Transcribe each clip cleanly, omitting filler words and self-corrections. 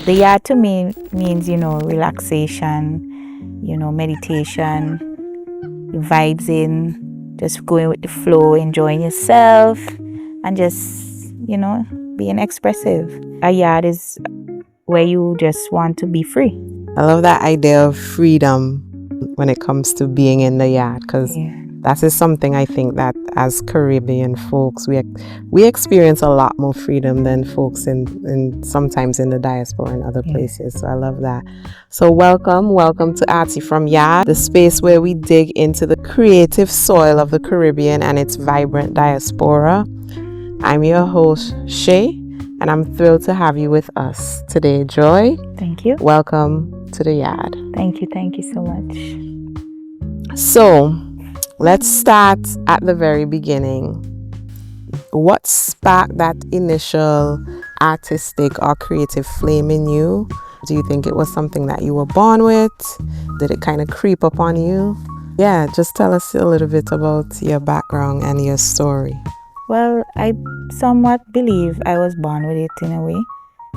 The yard to me means, relaxation, meditation, vibes in, just going with the flow, enjoying yourself, and just, being expressive. A yard is where you just want to be free. I love that idea of freedom when it comes to being in the yard, because that is something I think that as Caribbean folks, we experience a lot more freedom than folks in sometimes in the diaspora and other places. So I love that. So welcome to Artsy From Yard, the space where we dig into the creative soil of the Caribbean and its vibrant diaspora. I'm your host, Shay, and I'm thrilled to have you with us today, Joy. Thank you. Welcome to the yard. Thank you so much. So, let's start at the very beginning. What sparked that initial artistic or creative flame in you? Do you think it was something that you were born with? Did it kind of creep up on you? Yeah, just tell us a little bit about your background and your story. Well, I somewhat believe I was born with it in a way,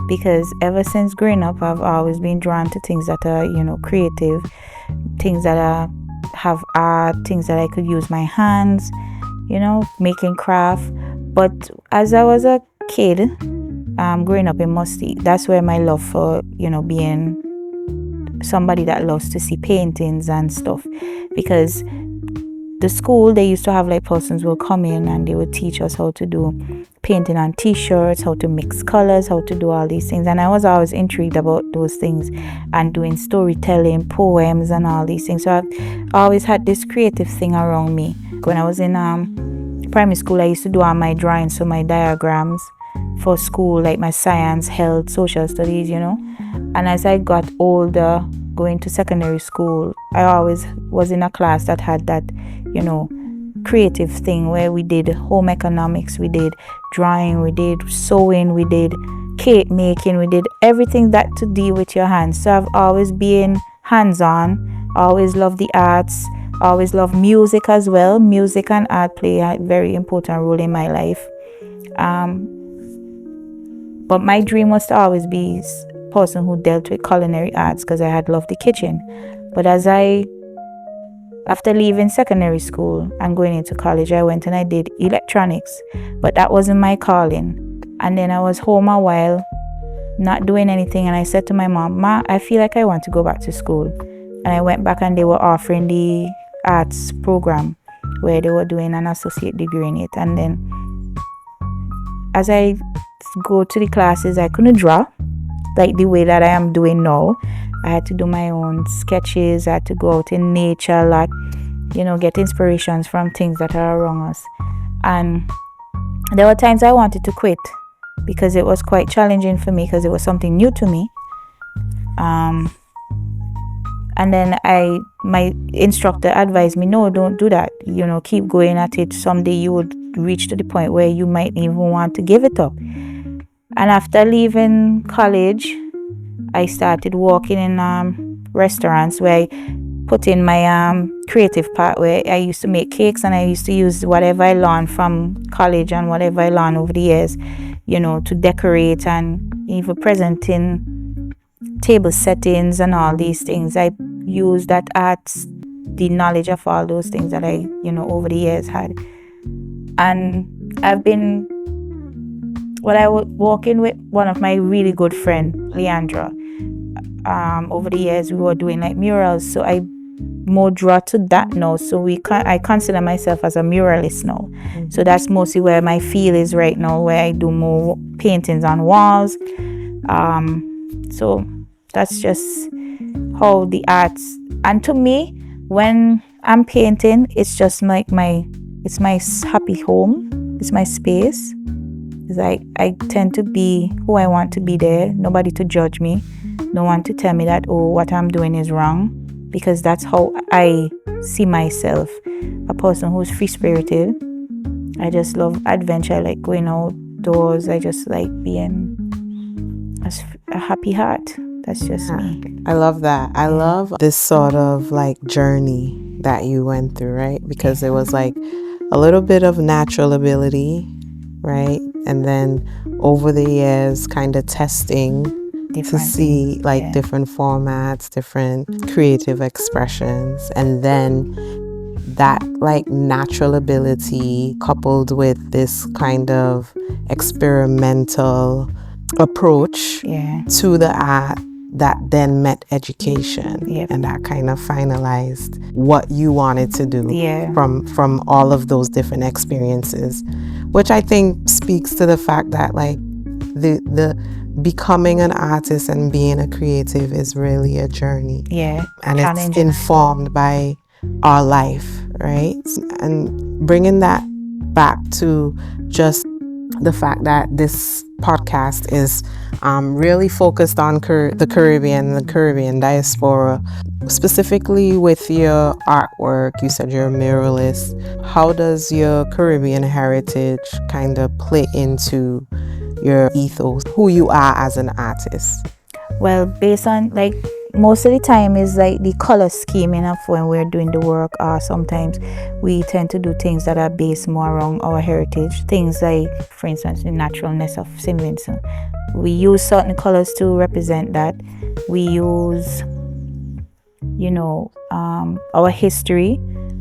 because ever since growing up, I've always been drawn to things that are, creative, things that have art, things that I could use my hands, making craft. But as I was a kid, growing up in Musty, that's where my love for, being somebody that loves to see paintings and stuff, because the school, they used to have persons will come in and they would teach us how to do painting on t-shirts, how to mix colors, how to do all these things. And I was always intrigued about those things and doing storytelling, poems and all these things. So I've always had this creative thing around me. When I was in primary school, I used to do all my drawings, so my diagrams for school, like my science, health, social studies, And as I got older, going to secondary school, I always was in a class that had that, creative thing where we did home economics, we did drawing, we did sewing, we did cake making, we did everything that to do with your hands. So I've always been hands-on, always loved the arts, always loved music as well. Music and art play a very important role in my life. But my dream was to always be a person who dealt with culinary arts, because I had loved the kitchen. But after leaving secondary school and going into college, I went and I did electronics, but that wasn't my calling. And then I was home a while, not doing anything, and I said to my mom, "Ma, I feel like I want to go back to school." And I went back and they were offering the arts program where they were doing an associate degree in it. And then as I go to the classes, I couldn't draw like the way that I am doing now. I had to do my own sketches. I had to go out in nature a lot, get inspirations from things that are around us. And there were times I wanted to quit because it was quite challenging for me, because it was something new to me. And then my instructor advised me, no, don't do that. Keep going at it. Someday you would reach to the point where you might even want to give it up. And after leaving college, I started working in restaurants where I put in my creative part, where I used to make cakes, and I used to use whatever I learned from college and whatever I learned over the years, to decorate and even presenting table settings and all these things. I used that arts, the knowledge of all those things that I, over the years had. And I've been, I was working with one of my really good friend, Leandra. Over the years, we were doing murals, so I more draw to that now. So I consider myself as a muralist now. Mm-hmm. So that's mostly where my field is right now, where I do more paintings on walls. So that's just how the arts. And to me, when I'm painting, it's just it's my happy home. It's my space. It's I tend to be who I want to be there. Nobody to judge me. No one to tell me that, what I'm doing is wrong, because that's how I see myself, a person who's free-spirited. I just love adventure. I like going outdoors. I just like being a happy heart. That's just me. I love that. I love this sort of journey that you went through, right? Because it was a little bit of natural ability, right? And then over the years, kind of testing to see like different formats, different creative expressions, and then that like natural ability coupled with this kind of experimental approach to the art that then met education, and that kind of finalized what you wanted to do from all of those different experiences, which I think speaks to the fact that like the becoming an artist and being a creative is really a journey, and it's informed by our life, right? And bringing that back to just the fact that this podcast is really focused on the Caribbean diaspora, specifically with your artwork. You said you're a muralist. How does your Caribbean heritage kind of play into your ethos, who you are as an artist? Well, based on like most of the time is like the color scheming of when we're doing the work, or sometimes we tend to do things that are based more around our heritage. Things like, for instance, the naturalness of St. Vincent. We use certain colors to represent that. We use, our history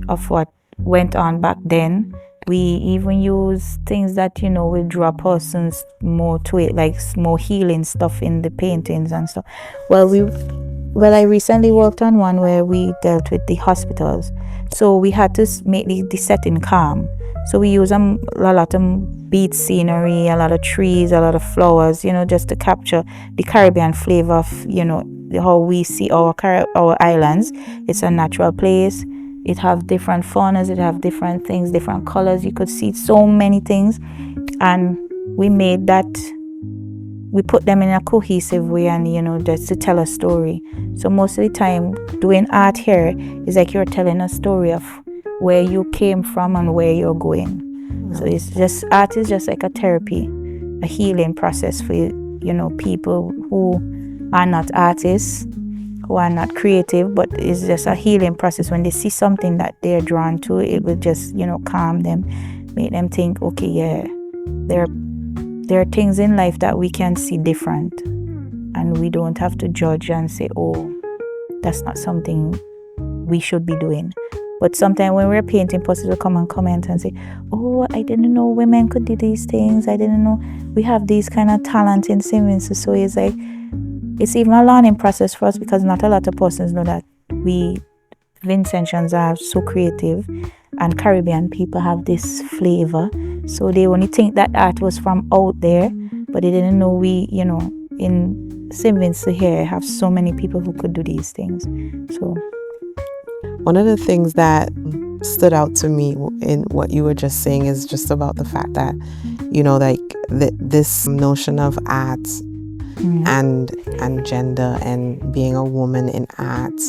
of what went on back then. We even use things that, will draw persons more to it, like more healing stuff in the paintings and stuff. Well, I recently worked on one where we dealt with the hospitals. So we had to make the setting calm. So we use a lot of beach scenery, a lot of trees, a lot of flowers, just to capture the Caribbean flavor of, how we see our islands. It's a natural place. It have different faunas, it have different things, different colors. You could see so many things. And we made that, we put them in a cohesive way and, just to tell a story. So most of the time, doing art here is like you're telling a story of where you came from and where you're going. So it's just, art is just like a therapy, a healing process for, people who are not artists, who are not creative, but it's just a healing process. When they see something that they're drawn to, it will just, calm them, make them think, okay, there are things in life that we can see different, and we don't have to judge and say, oh, that's not something we should be doing. But sometimes when we're painting, persons will come and comment and say, oh, I didn't know women could do these things. I didn't know we have these kind of talent in St. Vincent. So it's like, it's even a learning process for us, because not a lot of persons know that we Vincentians are so creative, and Caribbean people have this flavor. So they only think that art was from out there, but they didn't know we, in St. Vincent here have so many people who could do these things. So one of the things that stood out to me in what you were just saying is just about the fact that, this notion of art and gender and being a woman in art.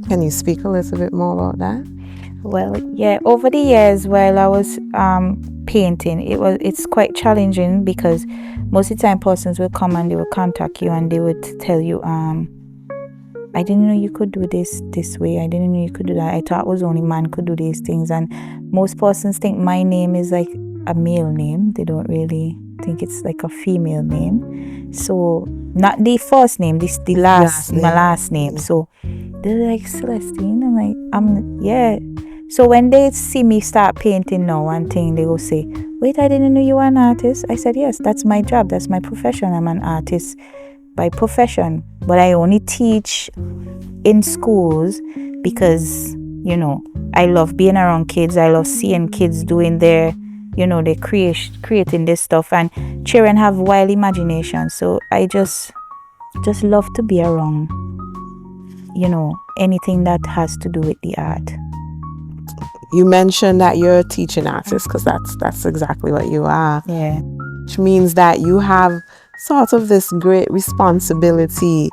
Can you speak a little bit more about that? Well, yeah, over the years while I was painting, it's quite challenging, because most of the time persons will come and they will contact you and they would tell you, I didn't know you could do this way. I didn't know you could do that. I thought it was only man could do these things. And most persons think my name is like a male name. They don't really think it's like a female name. So not the first name, my last name. So they're like, Celestine. I'm like, yeah. So when they see me start painting now and thing, they will say, wait, I didn't know you were an artist. I said, yes, that's my job. That's my profession. I'm an artist by profession. But I only teach in schools because, I love being around kids. I love seeing kids doing their, they creating this stuff. And children have wild imagination. So I just love to be around, anything that has to do with the art. You mentioned that you're a teaching artist, because that's exactly what you are. Yeah. Which means that you have sort of this great responsibility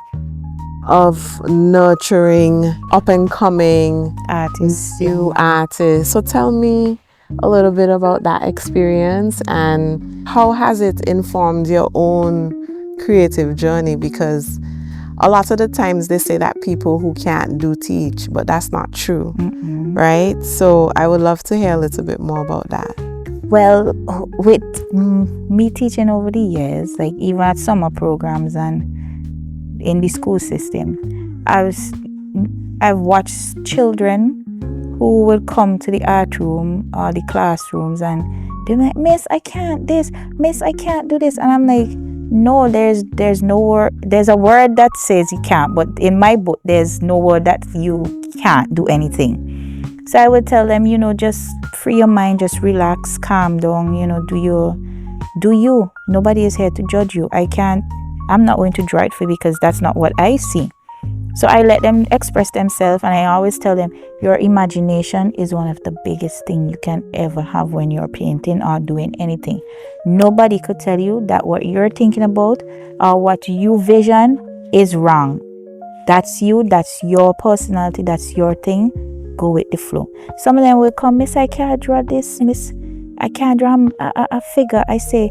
of nurturing up and coming artists, new artists. So tell me a little bit about that experience, and how has it informed your own creative journey? Because a lot of the times they say that people who can't do teach, but that's not true, right? So I would love to hear a little bit more about that. Well, with me teaching over the years, like even at summer programs and in the school system. I've watched children who will come to the art room or the classrooms and they're like, Miss, I can't this, Miss, I can't do this. And I'm like, no, there's no word. There's a word that says you can't, but in my book, there's no word that you can't do anything. So I would tell them, just free your mind, just relax, calm down, do you. Nobody is here to judge you. I'm not going to draw it for you because that's not what I see. So I let them express themselves, and I always tell them, your imagination is one of the biggest things you can ever have when you're painting or doing anything. Nobody could tell you that what you're thinking about or what you vision is wrong. That's you, that's your personality, that's your thing. Go with the flow. Some of them will come, Miss, I can't draw this, Miss, I can't draw a figure. I say,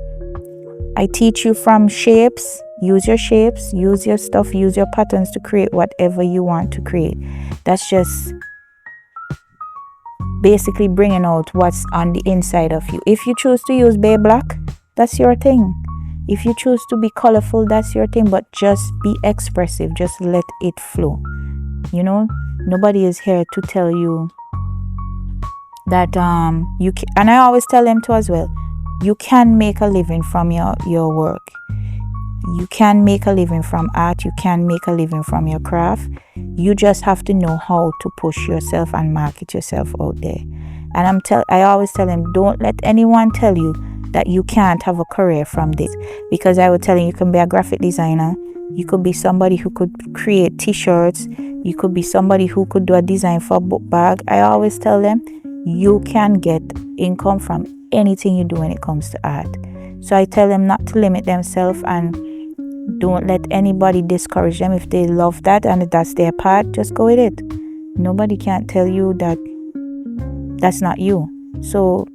I teach you from shapes. Use your shapes, use your stuff, use your patterns to create whatever you want to create. That's just basically bringing out what's on the inside of you. If you choose to use Bay Black, that's your thing. If you choose to be colorful, that's your thing. But just be expressive. Just let it flow. Nobody is here to tell you that you can. And I always tell them too as well, you can make a living from your work. You can make a living from art. You can make a living from your craft. You just have to know how to push yourself and market yourself out there. And I always tell them, don't let anyone tell you that you can't have a career from this. Because I would tell you can be a graphic designer. You could be somebody who could create t-shirts. You could be somebody who could do a design for a book bag. I always tell them, you can get income from anything you do when it comes to art. So I tell them not to limit themselves and don't let anybody discourage them. If they love that and that's their path, just go with it. Nobody can tell you that that's not you. So,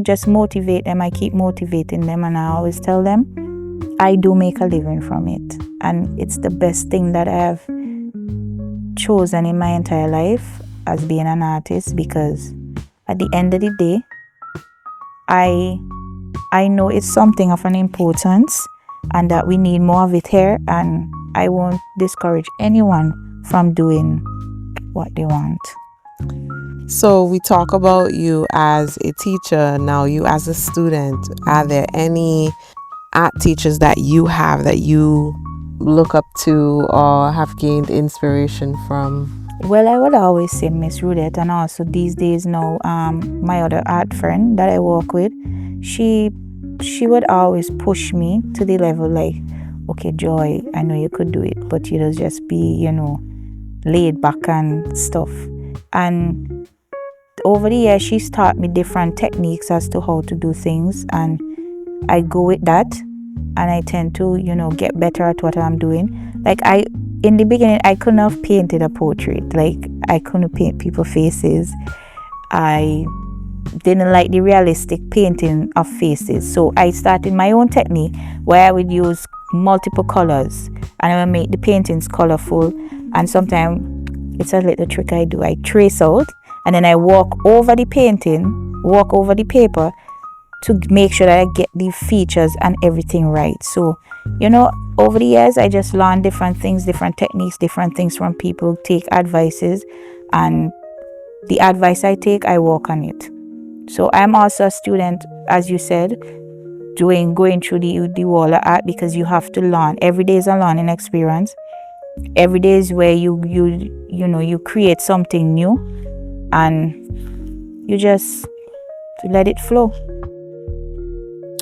just motivate them. I keep motivating them, and I always tell them I do make a living from it. And it's the best thing that I have chosen in my entire life as being an artist, because at the end of the day, I know it's something of an importance and that we need more of it here, and I won't discourage anyone from doing what they want. So we talk about you as a teacher, now you as a student. Are there any art teachers that you have that you look up to or have gained inspiration from? Well, I would always say Miss Rudette, and also these days now, my other art friend that I work with, she would always push me to the level like, okay, Joy, I know you could do it, but you just be, laid back and stuff. And over the years, she's taught me different techniques as to how to do things, and I go with that, and I tend to, get better at what I'm doing. Like in the beginning, I couldn't have painted a portrait. Like, I couldn't paint people's faces. I didn't like the realistic painting of faces. So I started my own technique where I would use multiple colors and I would make the paintings colorful. And sometimes it's a little trick I do. I trace out and then I walk over the paper to make sure that I get the features and everything right. So, over the years, I just learned different things, different techniques, different things from people, take advices, and the advice I take, I work on it. So I'm also a student, as you said, going through the wall of art, because you have to learn. Every day is a learning experience. Every day is where you create something new, and you just let it flow.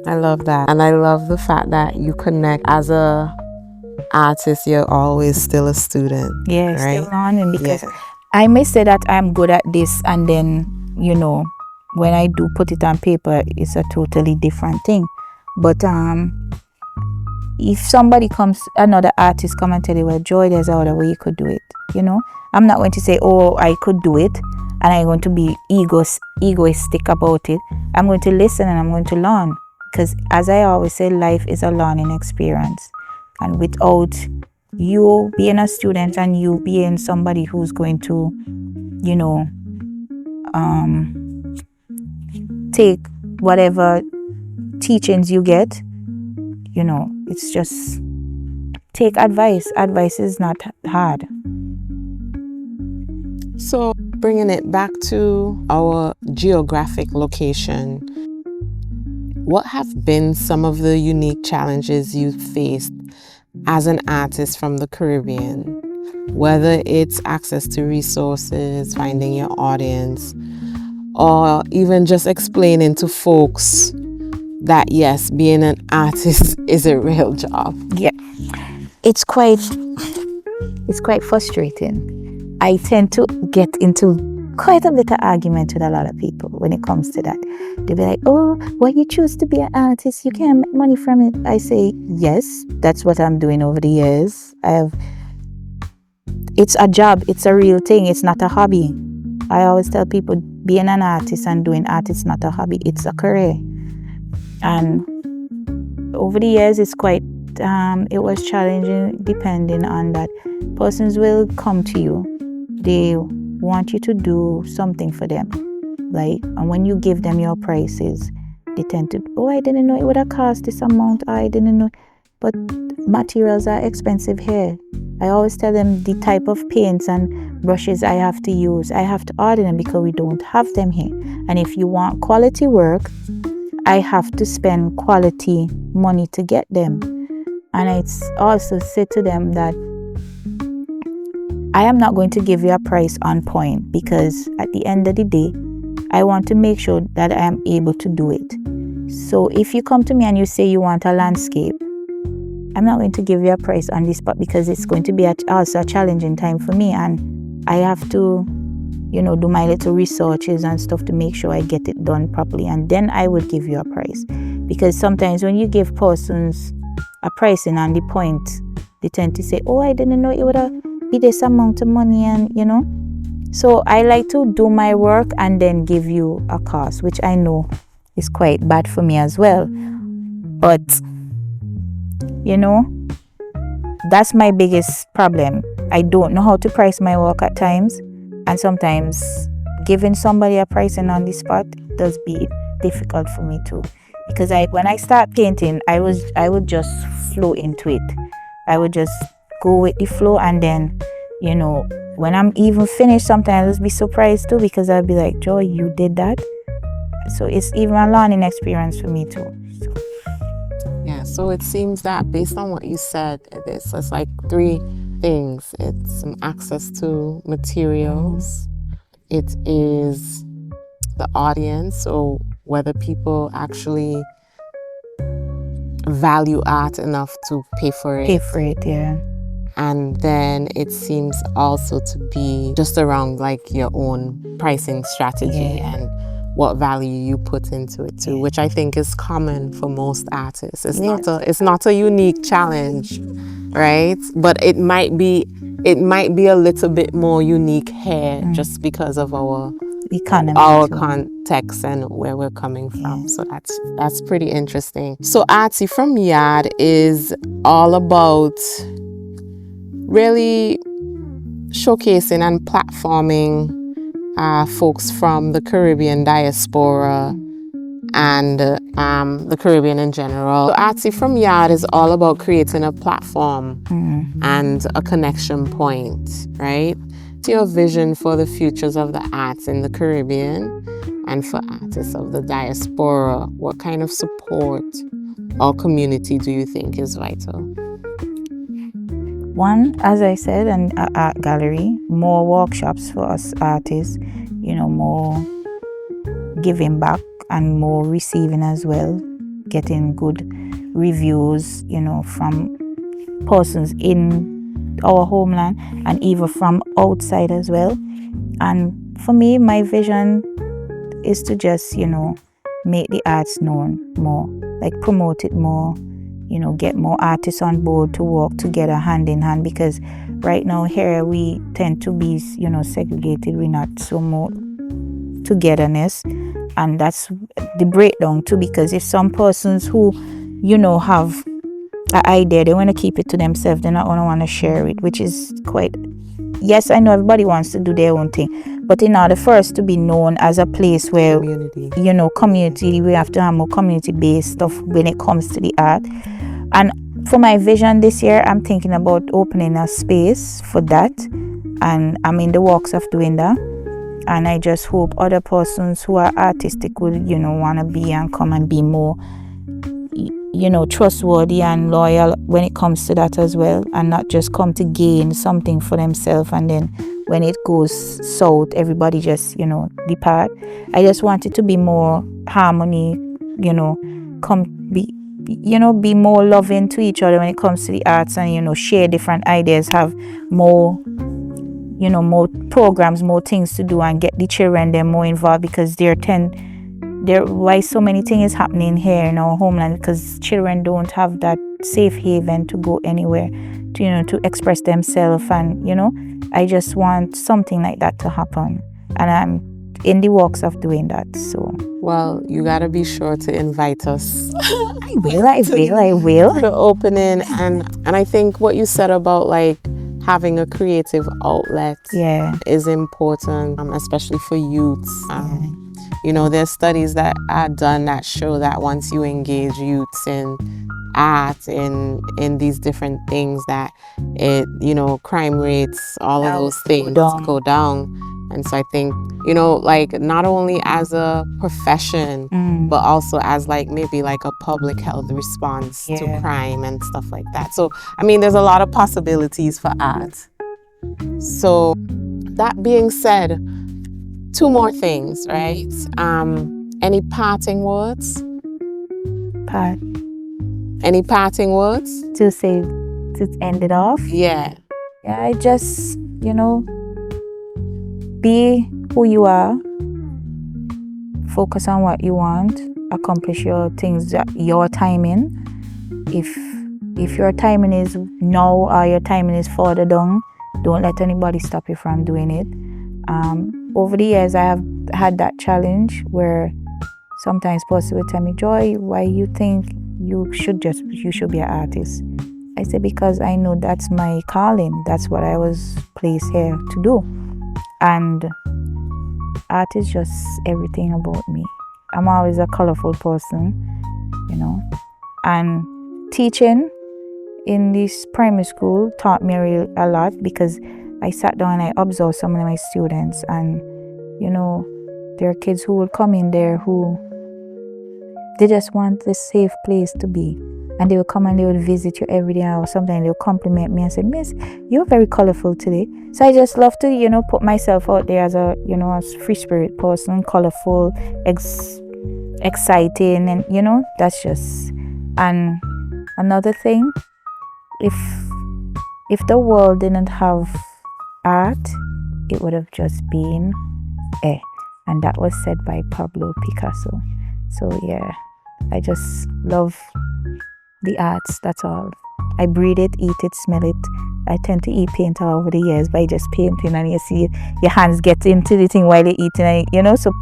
I love that. And I love the fact that you connect as a artist, you're always still a student. Yeah, right? Still learning, because I may say that I'm good at this, and then, when I do put it on paper, it's a totally different thing. But if another artist come and tell you, well, Joy, there's another way you could do it, I'm not going to say, oh, I could do it, and I'm going to be egoistic about it. I'm going to listen and I'm going to learn. Because as I always say, life is a learning experience. And without you being a student and you being somebody who's going to, take whatever teachings you get, it's just take advice. Advice is not hard. So bringing it back to our geographic location, what have been some of the unique challenges you've faced as an artist from the Caribbean? Whether it's access to resources, finding your audience, or even just explaining to folks that yes, being an artist is a real job. Yeah, it's quite frustrating. I tend to get into quite a bit of argument with a lot of people when it comes to that. They'll be like, oh, why you choose to be an artist? You can't make money from it. I say, yes, that's what I'm doing over the years. It's a job. It's a real thing. It's not a hobby. I always tell people being an artist and doing art is not a hobby. It's a career. And over the years, it's quite, it was challenging depending on that. Persons will come to you. They want you to do something for them. And when you give them your prices, they tend to, oh, I didn't know it would have cost this amount. I didn't know. But materials are expensive here. I always tell them the type of paints and brushes I have to use. I have to order them because we don't have them here. And if you want quality work, I have to spend quality money to get them. And I also say to them that I am not going to give you a price on point, because at the end of the day, I want to make sure that I am able to do it. So if you come to me and you say you want a landscape, I'm not going to give you a price on this spot, because it's going to be also a challenging time for me, and I have to, do my little researches and stuff to make sure I get it done properly, and then I will give you a price. Because sometimes when you give persons a pricing on the point, they tend to say, oh, I didn't know it would be this amount of money, and so I like to do my work and then give you a cost, which I know is quite bad for me as well. But that's my biggest problem. I don't know how to price my work at times, and sometimes giving somebody a pricing on the spot does be difficult for me too. Because when I start painting, I would just flow into it. I would just go with the flow, and then when I'm even finished, sometimes I'll be surprised too, because I'll be like, Joy, you did that? So it's even a learning experience for me too. Yeah, so it seems that based on what you said, it's like three things. It's access to materials. It is the audience, so whether people actually value art enough to pay for it. Yeah. And then it seems also to be just around like your own pricing strategy and what value you put into it too, which I think is common for most artists. It's not a unique challenge, right? But it might be a little bit more unique here just because of our economy, our context and where we're coming from. So that's pretty interesting. So Artsy From Yard is all about really showcasing and platforming folks from the Caribbean diaspora and the Caribbean in general. So Artsy From Yard is all about creating a platform and a connection point, right? To your vision for the futures of the arts in the Caribbean and for artists of the diaspora, what kind of support or community do you think is vital? One, as I said, an art gallery, more workshops for us artists, more giving back and more receiving as well, getting good reviews, from persons in our homeland and even from outside as well. And for me, my vision is to just, make the arts known more, like promote it more, get more artists on board to work together hand in hand, because right now here we tend to be, segregated. We're not so more togetherness, and that's the breakdown too, because if some persons who, have an idea, they want to keep it to themselves, they're not going to want to share it, which is quite, yes, I know everybody wants to do their own thing, but in order for us to be known as a place where, community, we have to have more community-based stuff when it comes to the art. And for my vision this year, I'm thinking about opening a space for that, and I'm in the works of doing that. And I just hope other persons who are artistic will, want to be and come and be more, trustworthy and loyal when it comes to that as well, and not just come to gain something for themselves and then when it goes south, everybody just, depart. I just want it to be more harmony, be more loving to each other when it comes to the arts, and share different ideas, have more more programs, more things to do, and get the children them more involved, because why so many things is happening here in our homeland, because children don't have that safe haven to go anywhere to express themselves, and I just want something like that to happen, and I'm in the works of doing that. So well, you gotta be sure to invite us. I will to the opening, and I think what you said about like having a creative outlet is important, especially for youths. There's studies that are done that show that once you engage youths in art, in these different things, that it, crime rates, all of those things go down. And so I think, like not only as a profession, but also as like maybe like a public health response to crime and stuff like that. So, I mean, there's a lot of possibilities for art. So that being said, 2 more things, right? Any parting words? Any parting words? To say, to end it off? Yeah, I just, be who you are, focus on what you want, accomplish your things at your timing. If your timing is now or your timing is further down, don't let anybody stop you from doing it. Over the years, I have had that challenge where sometimes people tell me, Joy, why you think you should be an artist? I say, because I know that's my calling. That's what I was placed here to do. And art is just everything about me. I'm always a colorful person, and teaching in this primary school taught me a lot, because I sat down and I observed some of my students, and there are kids who will come in there who they just want this safe place to be, and they will come and they will visit you every day, or sometimes they'll compliment me and say, Miss, you're very colorful today. So I just love to put myself out there as a a free spirit person, colorful, exciting, and that's just. And another thing, if the world didn't have art, it would have just been and that was said by Pablo Picasso. So yeah, I just love the arts, that's all. I breathe it, eat it, smell it. I tend to eat paint all over the years by just painting, and you see your hands get into the thing while you're eating, so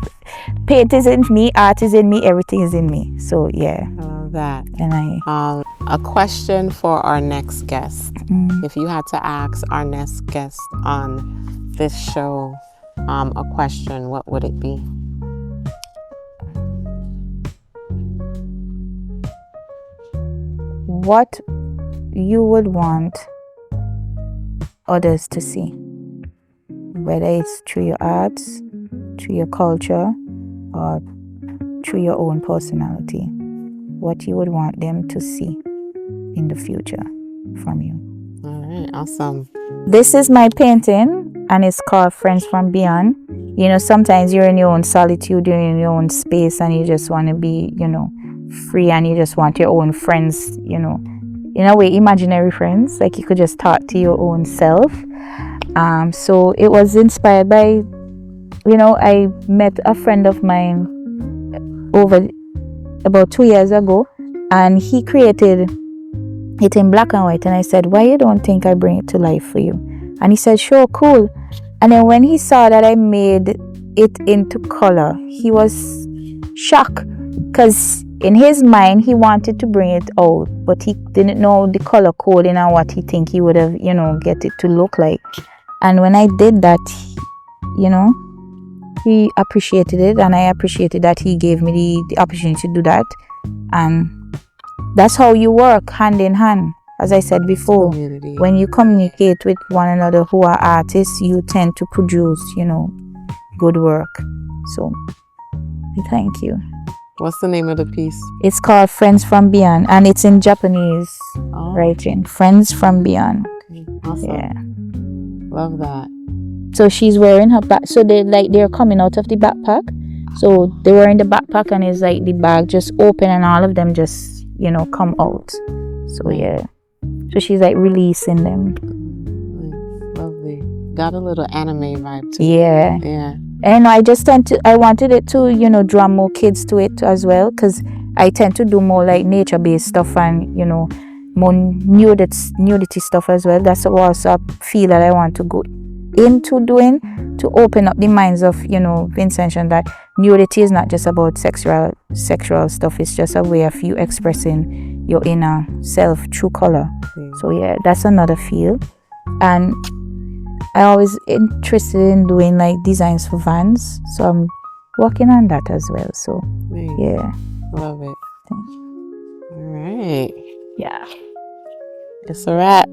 paint is in me, art is in me, everything is in me. So yeah. I love that. And a question for our next guest. If you had to ask our next guest on this show a question, what would it be? What you would want others to see, whether it's through your arts, through your culture, or through your own personality, what you would want them to see in the future from you. All right, awesome. This is my painting, and it's called Friends from Beyond. Sometimes you're in your own solitude, you're in your own space, and you just want to be, free, and you just want your own friends, in a way, imaginary friends, like you could just talk to your own self. So it was inspired by, I met a friend of mine over about 2 years ago, and he created it in black and white, and I said, why you don't think I bring it to life for you? And he said, sure, cool. And then when he saw that I made it into color, he was shocked, because in his mind he wanted to bring it out, but he didn't know the color coding and what he think he would have get it to look like. And when I did that, he appreciated it, and I appreciated that he gave me the opportunity to do that. And that's how you work hand in hand. As I said before, Community. when you communicate with one another who are artists, you tend to produce, good work. So, thank you. What's the name of the piece? It's called Friends From Beyond, and it's in Japanese writing. Friends From Beyond. Okay. Awesome. Yeah. Love that. So she's wearing her back. So they're coming out of the backpack. So they were in the backpack, and it's like the bag just open, and all of them just come out. So yeah. So she's like releasing them. Lovely. Got a little anime vibe too. Yeah. Yeah. And I wanted it to, draw more kids to it as well, because I tend to do more like nature-based stuff and, more nudity stuff as well. That's also a feel that I want to go into doing, to open up the minds of, Vincent, that nudity is not just about sexual stuff. It's just a way of you expressing your inner self through color. So yeah, that's another feel. And I always interested in doing like designs for vans, so I'm working on that as well. So yeah, love it. All right. Yeah, It's a wrap.